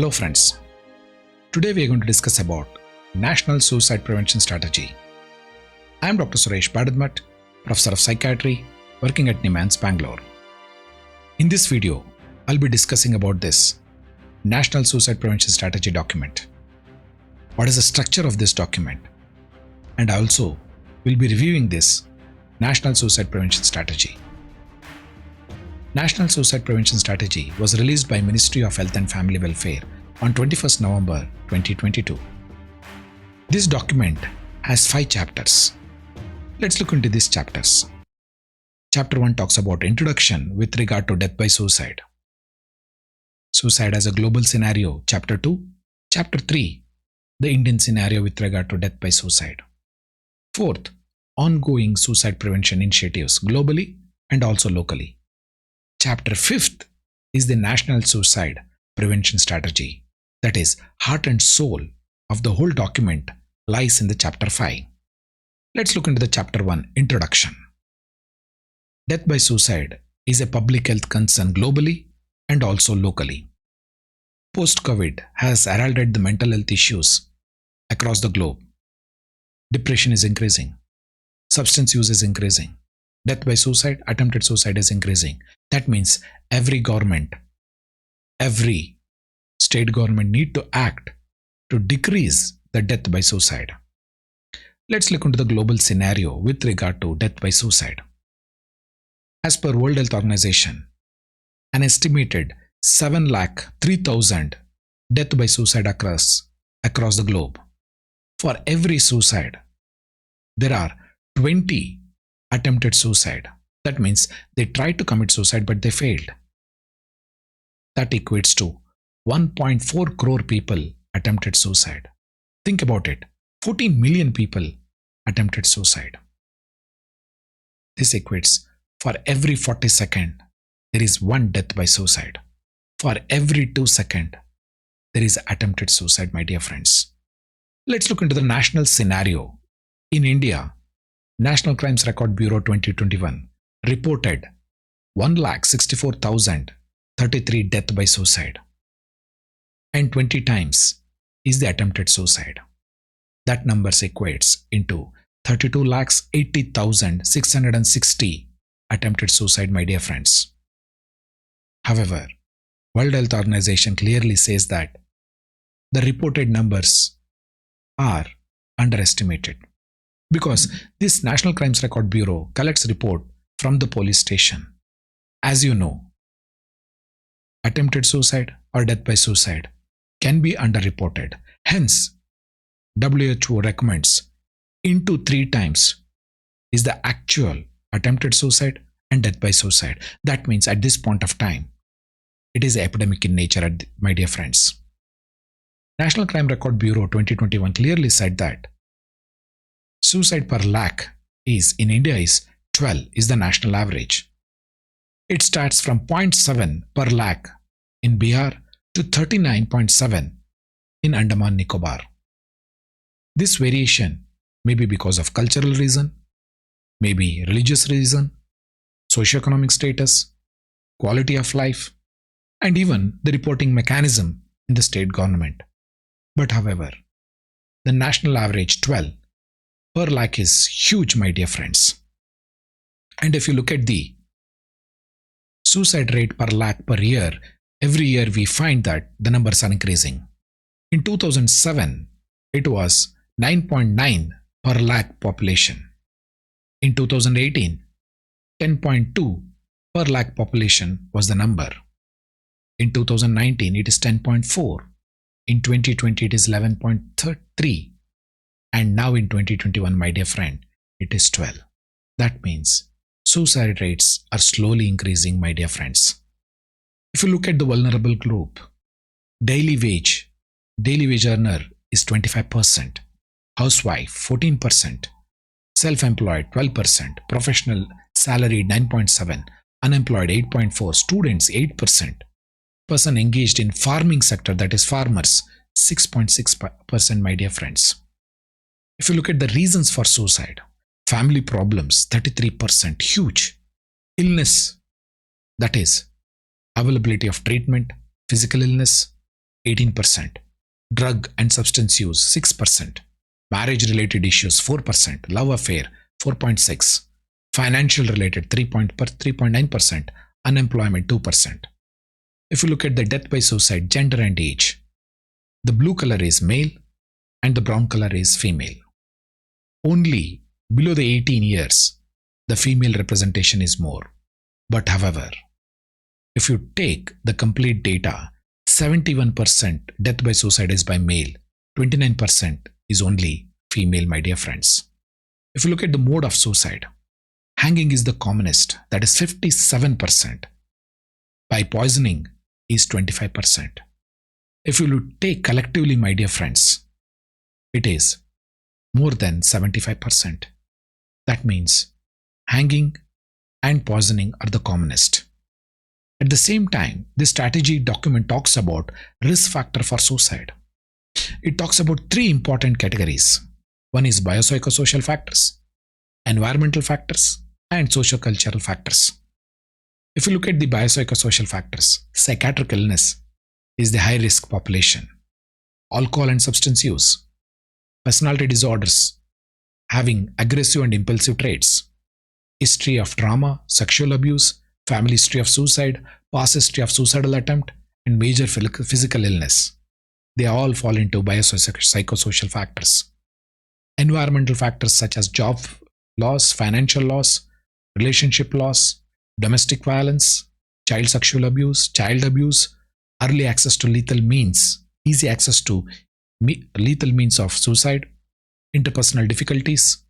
Hello friends, today we are going to discuss about National Suicide Prevention Strategy. I am Dr. Suresh Badadmat, Professor of Psychiatry, working at NIMANS, Bangalore. In this video, I'll be discussing about this National Suicide Prevention Strategy document. What is the structure of this document? And I also will be reviewing this National Suicide Prevention Strategy. National Suicide Prevention Strategy was released by Ministry of Health and Family Welfare on 21st November 2022. This document has 5 chapters. Let's look into these chapters. Chapter 1 talks about introduction with regard to death by suicide. Suicide as a global scenario, Chapter 2. Chapter 3, the Indian scenario with regard to death by suicide. 4th, ongoing suicide prevention initiatives globally and also locally. Chapter 5th is the National Suicide Prevention Strategy. That is, heart and soul of the whole document lies in the Chapter 5. Let's look into the Chapter 1, Introduction. Death by suicide is a public health concern globally and also locally. Post-COVID has heralded the mental health issues across the globe. Depression is increasing. Substance use is increasing. Death by suicide, attempted suicide is increasing. That means every government, every state government need to act to decrease the death by suicide. Let's look into the global scenario with regard to death by suicide. As per World Health Organization, an estimated 7,03,000 death by suicide across the globe. For every suicide, there are 20 attempted suicide. That means they tried to commit suicide but they failed. That equates to 1.4 crore people attempted suicide. Think about it. 14 million people attempted suicide. This equates for every 40 seconds, there is one death by suicide. For every 2 seconds, there is attempted suicide, my dear friends. Let's look into the national scenario. In India, National Crimes Record Bureau 2021 reported 1,64,033 death by suicide, and 20 times is the attempted suicide. That number equates into 32,80,660 attempted suicide, my dear friends. However, World Health Organization clearly says that the reported numbers are underestimated, because this National Crimes Record Bureau collects report from the police station. As you know, attempted suicide or death by suicide can be underreported. Hence, WHO recommends into 3 times is the actual attempted suicide and death by suicide. That means at this point of time, it is epidemic in nature, my dear friends. National Crime Record Bureau 2021 clearly said that suicide per lakh is in India is 12 is the national average. It starts from 0.7 per lakh in Bihar to 39.7 in Andaman Nicobar. This variation may be because of cultural reason, maybe religious reason, socioeconomic status, quality of life, and even the reporting mechanism in the state government. But however, the national average 12 per lakh is huge, my dear friends. And if you look at the suicide rate per lakh per year, every year we find that the numbers are increasing. In 2007, it was 9.9 per lakh population. In 2018, 10.2 per lakh population was the number. In 2019, it is 10.4. In 2020, it is 11.3. And now in 2021, my dear friend, it is 12. That means suicide rates are slowly increasing, my dear friends. If you look at the vulnerable group, daily wage earner is 25%, housewife 14%, self-employed 12%, professional salary 9.7, unemployed 8.4, students 8%, person engaged in farming sector, that is farmers, 6.6%, my dear friends. If you look at the reasons for suicide, family problems 33%, huge. Illness, that is availability of treatment, physical illness, 18%, drug and substance use 6%, marriage related issues 4%, love affair 4.6, financial related 3.9%, unemployment 2%. If you look at the death by suicide, gender and age, the blue color is male and the brown color is female. Only below the 18 years, the female representation is more. But however, if you take the complete data, 71% death by suicide is by male, 29% is only female, my dear friends. If you look at the mode of suicide, hanging is the commonest, that is 57%. By poisoning is 25%. If you take collectively, my dear friends, it is more than 75%. That means hanging and poisoning are the commonest. At the same time, this strategy document talks about risk factor for suicide. It talks about three important categories. One is biopsychosocial factors, environmental factors, and sociocultural factors. If you look at the biopsychosocial factors, psychiatric illness is the high risk population, alcohol and substance use, personality disorders, having aggressive and impulsive traits, history of trauma, sexual abuse, family history of suicide, past history of suicidal attempt, and major physical illness. They all fall into biopsychosocial factors. Environmental factors such as job loss, financial loss, relationship loss, domestic violence, child sexual abuse, child abuse, early access to lethal means, easy access to lethal means of suicide, interpersonal difficulties,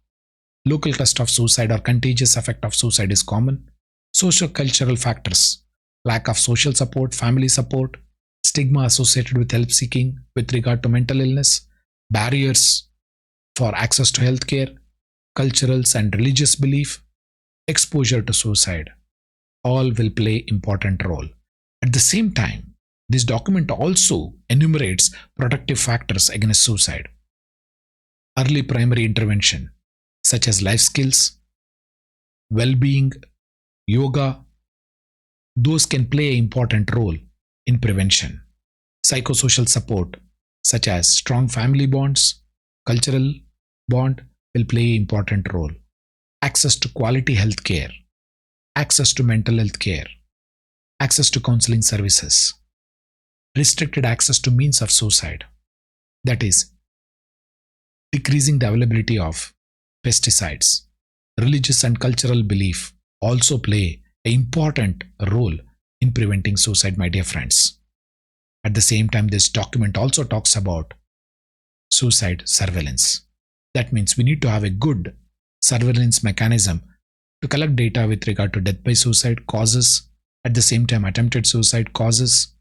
local cluster of suicide or contagious effect of suicide is common. Socio-cultural factors, lack of social support, family support, stigma associated with help seeking with regard to mental illness, barriers for access to healthcare, culturals and religious belief, exposure to suicide, all will play important role. At the same time, this document also enumerates protective factors against suicide. Early primary intervention, such as life skills, well-being, yoga, those can play an important role in prevention. Psychosocial support, such as strong family bonds, cultural bond, will play an important role. Access to quality health care, access to mental health care, access to counseling services, restricted access to means of suicide, that is, decreasing the availability of pesticides, religious and cultural belief also play an important role in preventing suicide, my dear friends. At the same time, this document also talks about suicide surveillance. That means we need to have a good surveillance mechanism to collect data with regard to death by suicide causes, at the same time attempted suicide causes.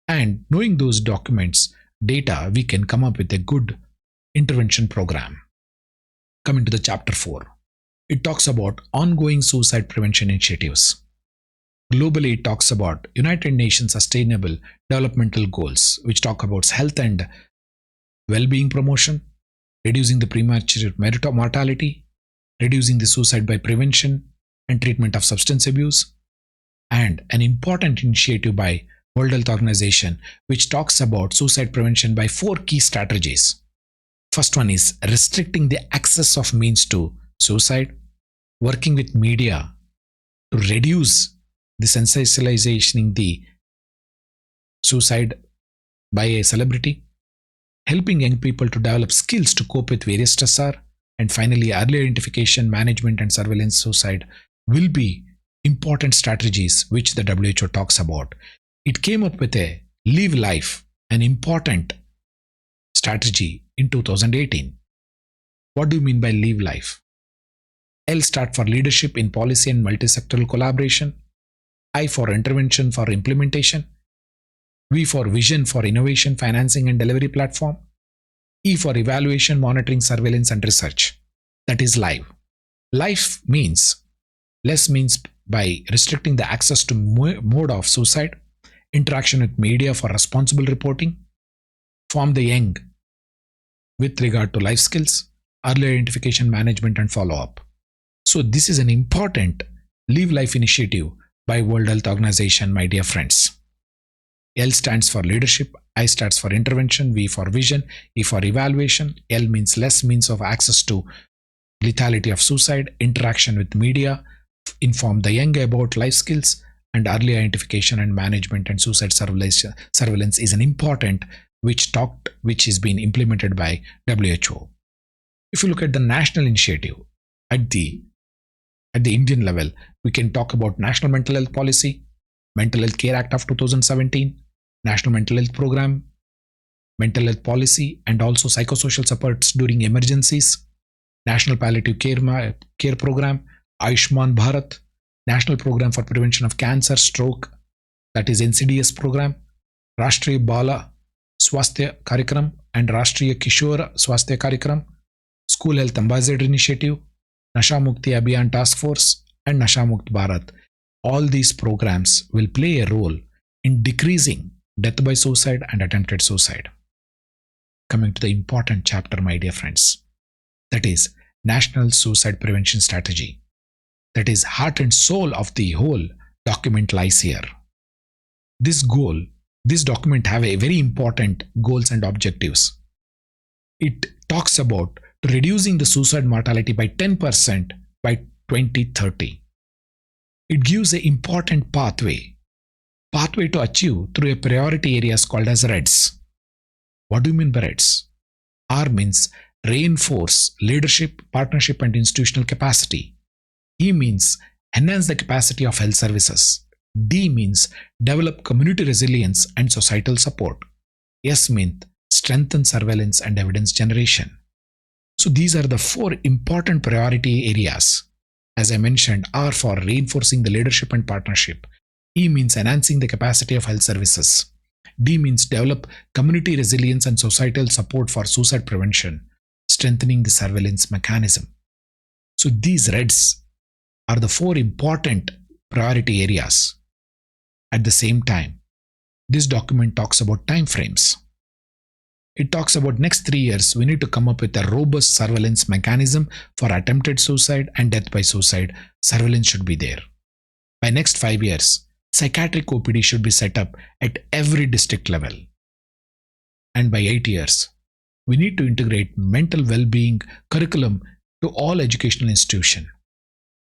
And knowing those documents, data, we can come up with a good intervention program. Coming to the chapter 4, it talks about ongoing suicide prevention initiatives. Globally, it talks about United Nations Sustainable Developmental Goals, which talk about health and well-being promotion, reducing the premature mortality, reducing the suicide by prevention and treatment of substance abuse, and an important initiative by World Health Organization, which talks about suicide prevention by 4 key strategies. First one is restricting the access of means to suicide, working with media to reduce the sensationalizing the suicide by a celebrity, helping young people to develop skills to cope with various stressors, and finally early identification, management and surveillance suicide will be important strategies which the WHO talks about. It came up with a Live Life, an important strategy in 2018. What do you mean by Live Life? L start for leadership in policy and multi-sectoral collaboration. I for intervention for implementation. V for vision for innovation, financing and delivery platform. E for evaluation, monitoring, surveillance and research. That is live. Life means, less means by restricting the access to mode of suicide, interaction with media for responsible reporting, form the young with regard to life skills, early identification, management and follow-up. So this is an important Live Life initiative by World Health Organization, my dear friends. L stands for leadership, I stands for intervention, V for vision, E for evaluation. L means less means of access to lethality of suicide, interaction with media, inform the young about life skills, and early identification and management and suicide surveillance is an important which is being implemented by WHO. If you look at the national initiative at the Indian level, we can talk about National Mental Health Policy, Mental Health Care Act of 2017, National Mental Health Program, Mental Health Policy, and also psychosocial supports during emergencies, National Palliative Care Program, Ayushman Bharat, National Program for Prevention of Cancer, Stroke, that is NCDS program, Rashtriya Bala Swasthya Karikram and Rashtriya Kishore Swasthya Karikram, School Health Ambassador Initiative, Nasha Mukti Abhiyan Task Force, and Nasha Mukt Bharat. All these programs will play a role in decreasing death by suicide and attempted suicide. Coming to the important chapter, my dear friends, that is National Suicide Prevention Strategy. That is heart and soul of the whole document lies here. This document have a very important goals and objectives. It talks about reducing the suicide mortality by 10% by 2030. It gives an important pathway to achieve through a priority areas called as REDS. What do you mean by REDS? R means reinforce leadership, partnership, and institutional capacity. E means enhance the capacity of health services. D means develop community resilience and societal support. S means strengthen surveillance and evidence generation. So these are the four important priority areas. As I mentioned, R for reinforcing the leadership and partnership. E means enhancing the capacity of health services. D means develop community resilience and societal support for suicide prevention, strengthening the surveillance mechanism. So these REDS are the four important priority areas. At the same time, this document talks about time frames. It talks about next 3 years, we need to come up with a robust surveillance mechanism for attempted suicide and death by suicide. Surveillance should be there. By next 5 years, psychiatric OPD should be set up at every district level. And by 8 years, we need to integrate mental well-being curriculum to all educational institutions.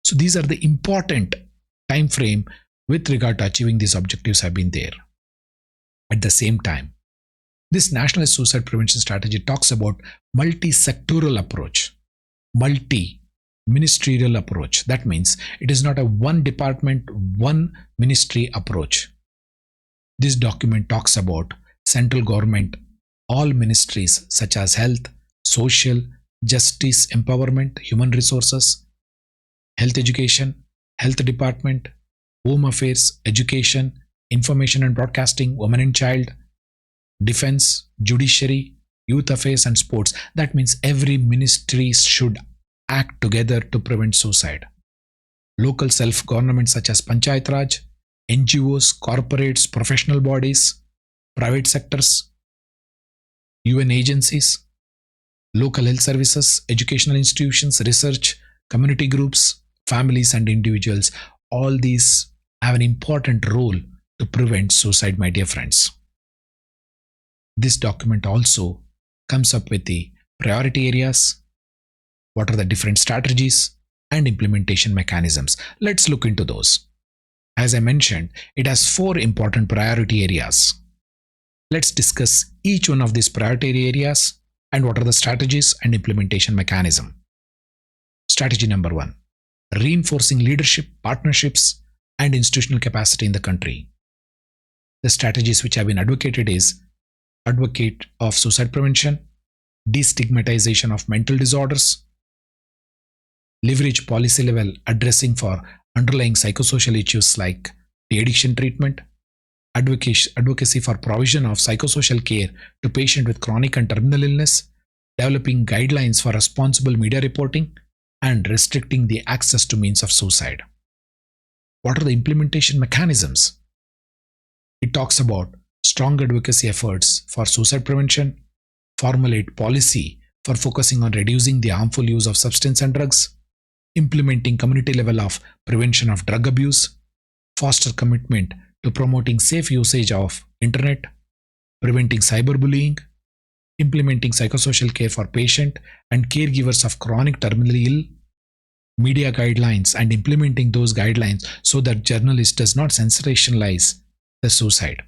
So these are the important time frame with regard to achieving these objectives have been there. At the same time, this National Suicide Prevention Strategy talks about multi-sectoral approach, multi-ministerial approach. That means it is not a one department, one ministry approach. This document talks about central government, all ministries such as health, social, justice, empowerment, human resources, health education, health department, home affairs, education, information and broadcasting, women and child, defense, judiciary, youth affairs and sports. That means every ministry should act together to prevent suicide. Local self-government such as Panchayat Raj, NGOs, corporates, professional bodies, private sectors, UN agencies, local health services, educational institutions, research, community groups, families and individuals. All these have an important role to prevent suicide, my dear friends. This document also comes up with the priority areas, what are the different strategies and implementation mechanisms. Let's look into those. As I mentioned, it has 4 important priority areas. Let's discuss each one of these priority areas and what are the strategies and implementation mechanism. Strategy number 1, reinforcing leadership, partnerships, and institutional capacity in the country. The strategies which have been advocated is advocate of suicide prevention, destigmatization of mental disorders, leverage policy level addressing for underlying psychosocial issues like the addiction treatment, advocacy for provision of psychosocial care to patients with chronic and terminal illness, developing guidelines for responsible media reporting, and restricting the access to means of suicide. What are the implementation mechanisms? It talks about strong advocacy efforts for suicide prevention, formulate policy for focusing on reducing the harmful use of substance and drugs, implementing community level of prevention of drug abuse, foster commitment to promoting safe usage of internet, preventing cyberbullying, implementing psychosocial care for patient and caregivers of chronic terminally ill, media guidelines and implementing those guidelines so that journalists does not sensationalize the suicide,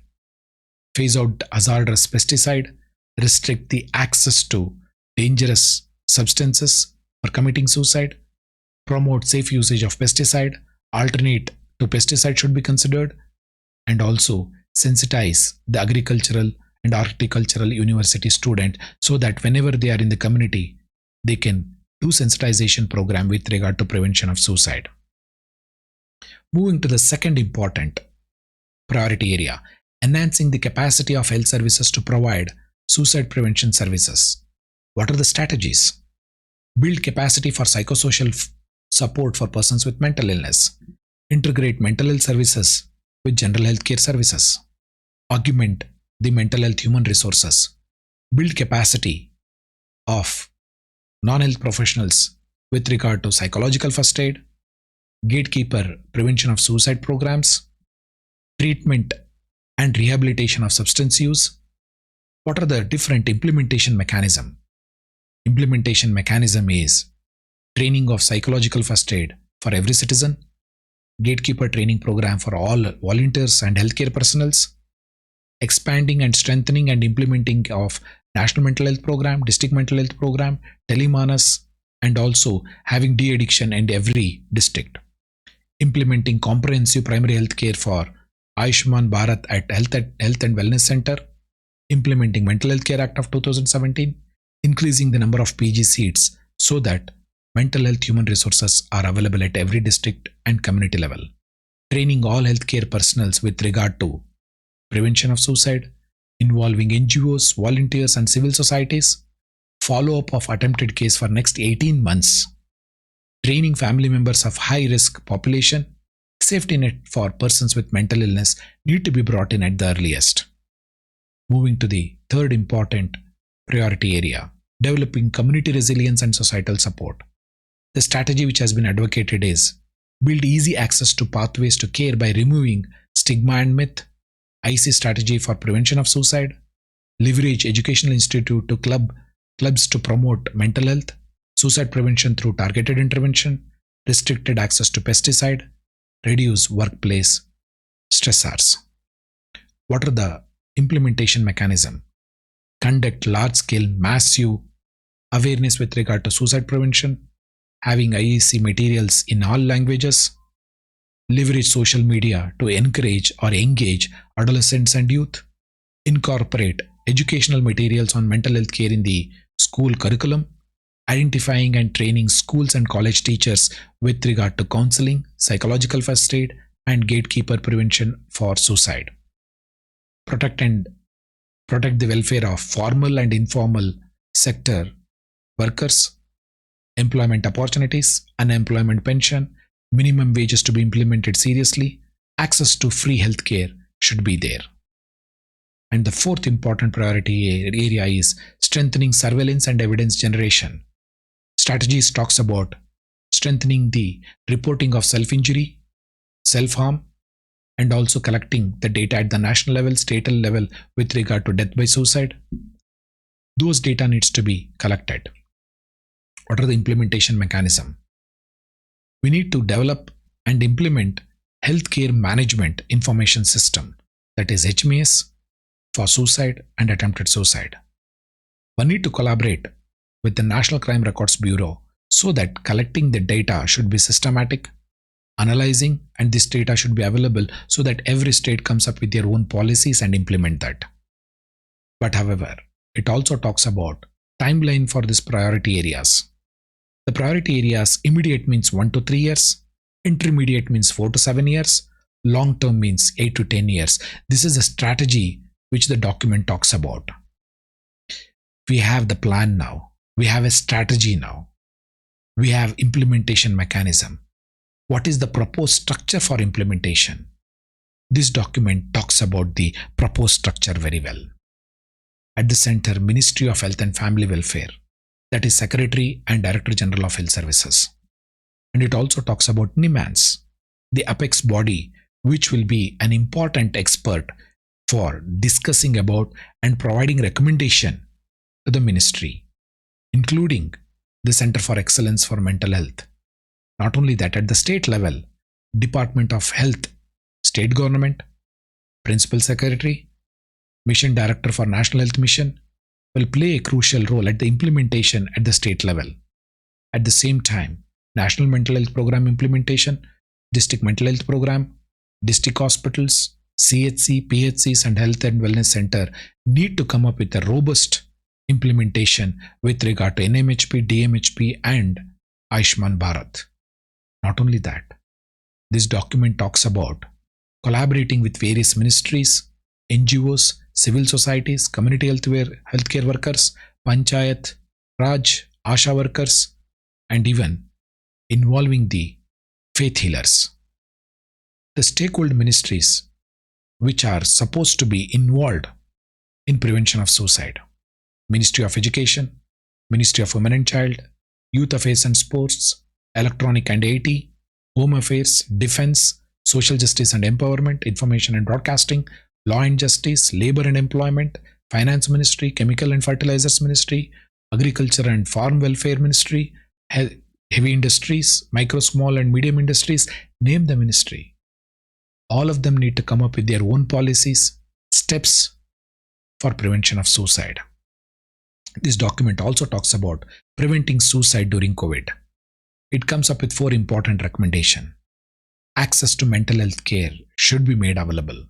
phase out hazardous pesticide, restrict the access to dangerous substances for committing suicide, promote safe usage of pesticide, alternate to pesticide should be considered, and also sensitize the agricultural and horticultural university student so that whenever they are in the community, they can do sensitization program with regard to prevention of suicide. Moving to the second important priority area, enhancing the capacity of health services to provide suicide prevention services. What are the strategies? Build capacity for psychosocial support for persons with mental illness. Integrate mental health services with general health care services. Augment the mental health human resources. Build capacity of non-health professionals with regard to psychological first aid, gatekeeper prevention of suicide programs, treatment and rehabilitation of substance use. What are the different implementation mechanism? Implementation mechanism is training of psychological first aid for every citizen, gatekeeper training program for all volunteers and healthcare personnels, expanding and strengthening and implementing of national mental health program, district mental health program, telemanas, and also having de-addiction in every district, implementing comprehensive primary health care for Ayushman Bharat at Health and Wellness Center, implementing Mental Health Care Act of 2017, increasing the number of PG seats so that mental health human resources are available at every district and community level, training all healthcare personnel with regard to prevention of suicide, involving NGOs, volunteers and civil societies, follow-up of attempted case for next 18 months, training family members of high-risk population, safety net for persons with mental illness need to be brought in at the earliest. Moving to the third important priority area, developing community resilience and societal support. The strategy which has been advocated is build easy access to pathways to care by removing stigma and myth, IC strategy for prevention of suicide, leverage educational institute to clubs to promote mental health, suicide prevention through targeted intervention, restricted access to pesticide, reduce workplace stressors. What are the implementation mechanism? Conduct large-scale massive awareness with regard to suicide prevention, having IEC materials in all languages, leverage social media to encourage or engage adolescents and youth, incorporate educational materials on mental health care in the school curriculum, identifying and training schools and college teachers with regard to counseling, psychological first aid, and gatekeeper prevention for suicide. Protect the welfare of formal and informal sector workers, employment opportunities, unemployment pension, minimum wages to be implemented seriously, access to free healthcare should be there. And the fourth important priority area is strengthening surveillance and evidence generation. Strategies talks about strengthening the reporting of self-injury, self-harm, and also collecting the data at the national level, state level with regard to death by suicide. Those data needs to be collected. What are the implementation mechanism? We need to develop and implement healthcare management information system, that is HMAS, for suicide and attempted suicide. One need to collaborate with the National Crime Records Bureau so that collecting the data should be systematic, analyzing, and this data should be available so that every state comes up with their own policies and implement that. But however, it also talks about timeline for these priority areas. The priority areas, immediate means 1 to 3 years, intermediate means 4 to 7 years, long term means 8 to 10 years. This is a strategy which the document talks about. We have the plan now. We have a strategy now. We have implementation mechanism. What is the proposed structure for implementation? This document talks about the proposed structure very well. At the center, Ministry of Health and Family Welfare, that is Secretary and Director General of Health Services. And it also talks about NIMANS, the apex body which will be an important expert for discussing about and providing recommendation to the ministry, including the Center for Excellence for Mental Health. Not only that, at the state level, Department of Health, state government, principal secretary, mission director for National Health Mission will play a crucial role at the implementation at the state level. At the same time, National Mental Health Program implementation, District Mental Health Program, district hospitals, CHC, PHCs, and Health and Wellness Center need to come up with a robust implementation with regard to NMHP, DMHP, and Ayushman Bharat. Not only that, this document talks about collaborating with various ministries, NGOs, civil societies, community healthcare workers, panchayat, Raj, Asha workers, and even involving the faith healers. The stakeholder ministries, which are supposed to be involved in prevention of suicide: Ministry of Education, Ministry of Women and Child, Youth Affairs and Sports, Electronic and IT, Home Affairs, Defense, Social Justice and Empowerment, Information and Broadcasting, Law and Justice, Labor and Employment, Finance Ministry, Chemical and Fertilizers Ministry, Agriculture and Farm Welfare Ministry, Heavy Industries, Micro, Small and Medium Industries, name the ministry. All of them need to come up with their own policies, steps for prevention of suicide. This document also talks about preventing suicide during COVID. It comes up with 4 important recommendations. Access to mental health care should be made available.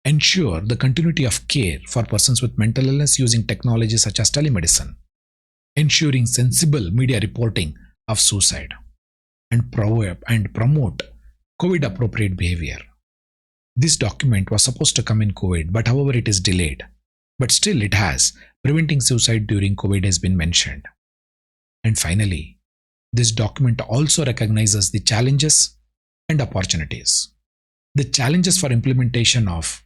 Ensure the continuity of care for persons with mental illness using technology such as telemedicine. Ensuring sensible media reporting of suicide. And promote COVID appropriate behavior. This document was supposed to come in COVID, but however it is delayed. But still it has. Preventing suicide during COVID has been mentioned. And finally, this document also recognizes the challenges and opportunities. The challenges for implementation of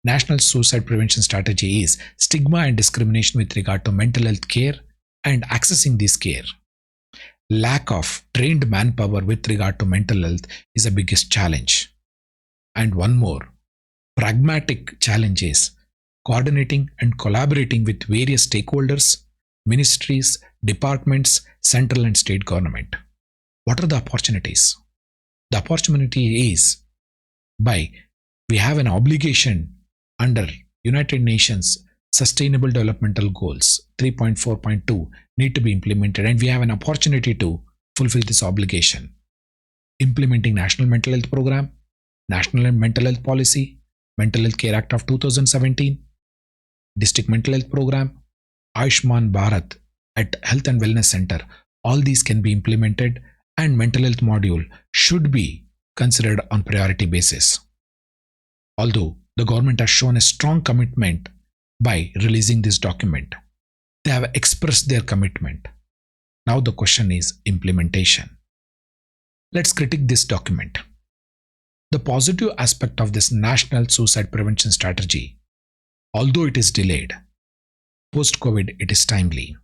National Suicide Prevention Strategy is stigma and discrimination with regard to mental health care and accessing this care. Lack of trained manpower with regard to mental health is the biggest challenge. And one more pragmatic challenge is coordinating and collaborating with various stakeholders, ministries, departments, central and state government. What are the opportunities? The opportunity is we have an obligation under United Nations Sustainable Developmental Goals 3.4.2 need to be implemented, and we have an opportunity to fulfill this obligation. Implementing National Mental Health Program, National Mental Health Policy, Mental Health Care Act of 2017, District Mental Health Program, Ayushman Bharat at Health and Wellness Center. All these can be implemented, and mental health module should be considered on priority basis. Although the government has shown a strong commitment by releasing this document, they have expressed their commitment. Now the question is implementation. Let's critique this document. The positive aspect of this National Suicide Prevention Strategy, although it is delayed, post-COVID it is timely.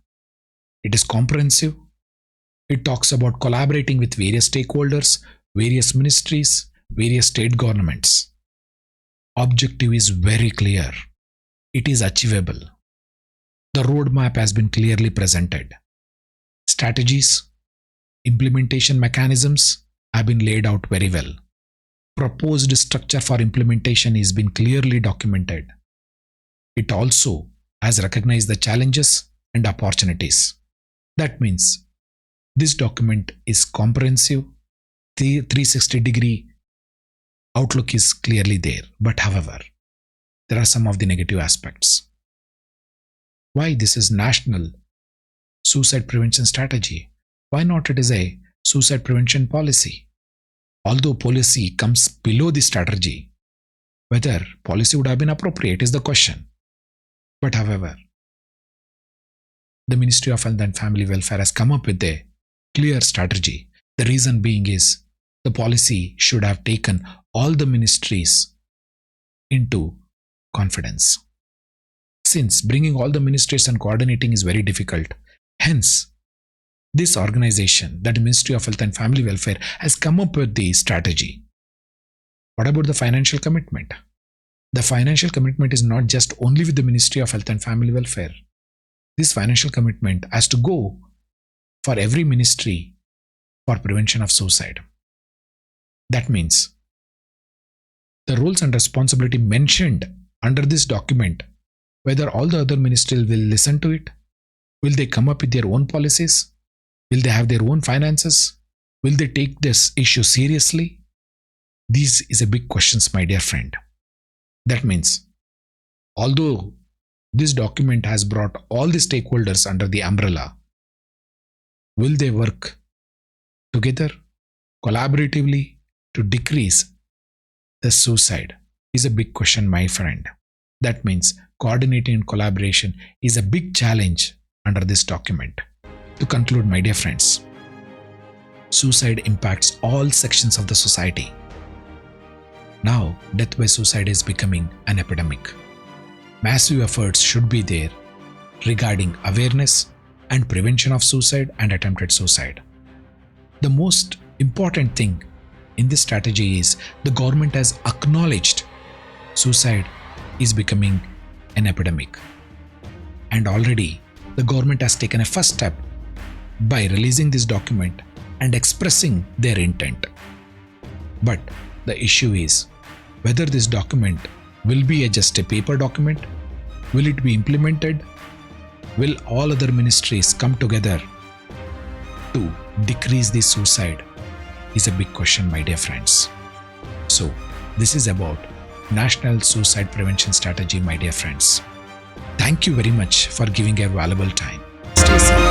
It is comprehensive. It talks about collaborating with various stakeholders, various ministries, various state governments. Objective is very clear. It is achievable. The roadmap has been clearly presented. Strategies, implementation mechanisms have been laid out very well. Proposed structure for implementation has been clearly documented. It also has recognized the challenges and opportunities. That means this document is comprehensive. The 360-degree outlook is clearly there. But however, there are some of the negative aspects. Why this is National Suicide Prevention Strategy? Why not it is a suicide prevention policy? Although policy comes below the strategy, whether policy would have been appropriate is the question. But however, the Ministry of Health and Family Welfare has come up with a clear strategy. The reason being is the policy should have taken all the ministries into confidence. Since bringing all the ministries and coordinating is very difficult, hence this organization, that Ministry of Health and Family Welfare, has come up with the strategy. What about the financial commitment? The financial commitment is not just only with the Ministry of Health and Family Welfare. This financial commitment has to go for every ministry for prevention of suicide. That means the roles and responsibility mentioned under this document, whether all the other ministries will listen to it, will they come up with their own policies, will they have their own finances, will they take this issue seriously? This is a big question, my dear friend. That means, although this document has brought all the stakeholders under the umbrella, will they work together, collaboratively to decrease the suicide? Is a big question, my friend. That means coordinating and collaboration is a big challenge under this document. To conclude, my dear friends, suicide impacts all sections of the society. Now, death by suicide is becoming an epidemic. Massive efforts should be there regarding awareness and prevention of suicide and attempted suicide. The most important thing in this strategy is the government has acknowledged suicide is becoming an epidemic. And already the government has taken a first step by releasing this document and expressing their intent. But the issue is whether this document will be just a paper document, will it be implemented, will all other ministries come together to decrease the suicide is a big question, my dear friends. So this is about National Suicide Prevention Strategy, my dear friends. Thank you very much for giving a valuable time. Stay safe.